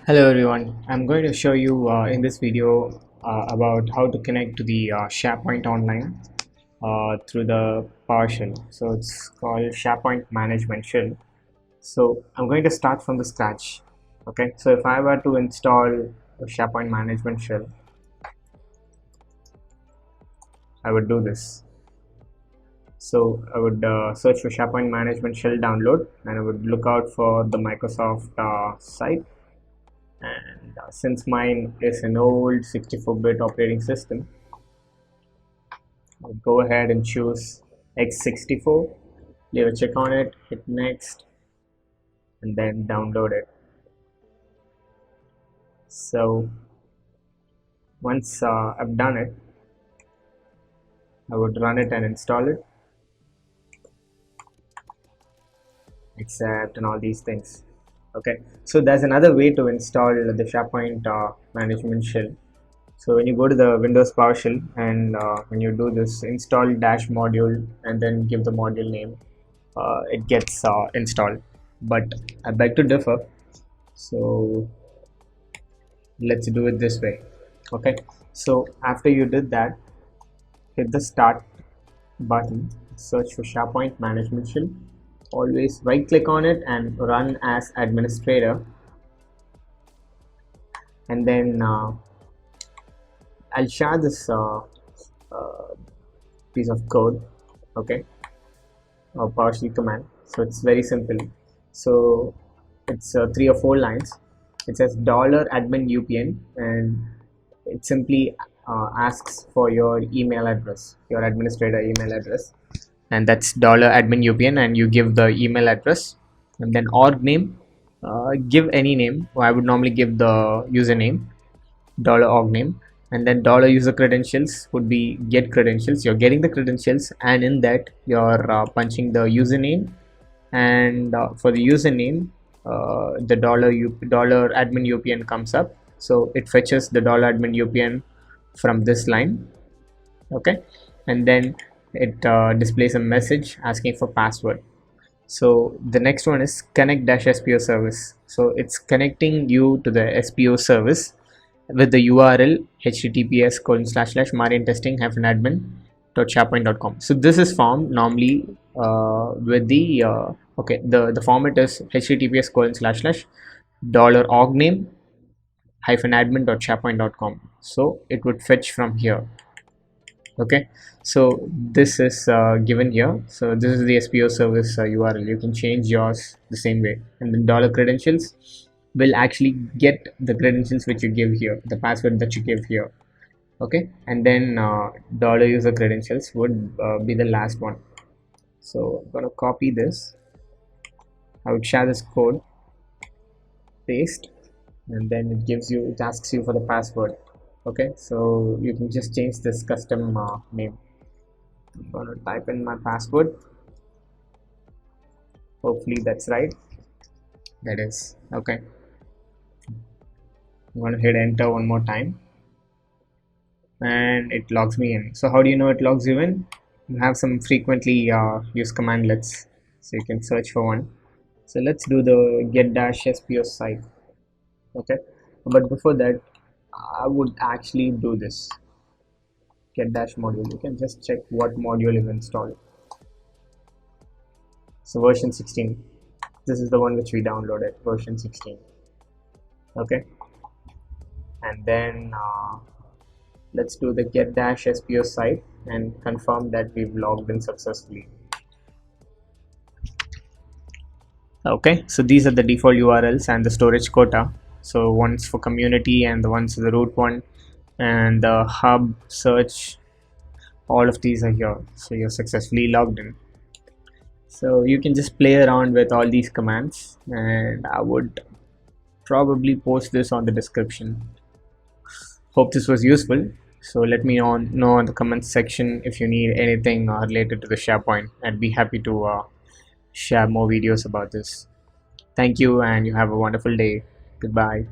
Hello everyone, I'm going to show you in this video about how to connect to the SharePoint Online through the PowerShell. So it's called SharePoint Management Shell. So I'm going to start from the scratch. Okay, so if I were to install a SharePoint Management Shell, I would do this. So I would search for SharePoint Management Shell download, and I would look out for the Microsoft site. And since mine is an old 64-bit operating system, I'll go ahead and choose x64, leave a check on it, hit next, and then download it. So once I've done it, I would run it and install it, accept, and all these things. Okay, so there's another way to install the SharePoint Management Shell. So when you go to the Windows PowerShell and when you do this install dash module and then give the module name, it gets installed. But I beg to differ, so let's do it this way. Okay, so after you did that, hit the start button, search for SharePoint Management Shell. Always right click on it and run as administrator, and then I'll share this piece of code, okay, or PowerShell command. So it's very simple. So it's 3 or 4 lines. It says $adminUPN, and it simply asks for your email address, your administrator email address, and that's $adminUPN, and you give the email address, and then orgName, give any name. I would normally give the username, $orgName, and then $userCredentials would be get credentials. You're getting the credentials, and in that you're punching the username, and for the username the $adminUPN comes up, so it fetches the $adminUPN from this line. Okay, and then it displays a message asking for password. So the next one is Connect-SPOService. So it's connecting you to the SPO service with the URL https://mariantesting-admin.sharepoint.com. So this is formed normally with the the format is https://orgname-admin.sharepoint.com. So it would fetch from here. Okay, so this is given here. So this is the SPO service URL. You can change yours the same way, and then $credentials will actually get the credentials which you give here, the password that you give here. Okay, and then $userCredentials would be the last one. So I'm gonna copy this. I would share this code, paste, and then it asks you for the password. Okay, so you can just change this custom name. I'm gonna type in my password. Hopefully that's right. That is. Okay, I'm gonna hit enter one more time, and it logs me in. So how do you know it logs you in? You have some frequently used cmdlets, so you can search for one. So let's do the get-SPO site. Okay, but before that, I would actually do this get-module. You can just check what module is installed. So version 16. This is the one which we downloaded, version 16. Okay, and then let's do the get-SPO site and confirm that we've logged in successfully. Okay, so these are the default URLs and the storage quota. So one's for community and the one's the root one, and the hub, search, all of these are here. So you're successfully logged in. So you can just play around with all these commands, and I would probably post this on the description. Hope this was useful. So let me know in the comments section if you need anything related to the SharePoint. I'd be happy to share more videos about this. Thank you, and you have a wonderful day. Goodbye.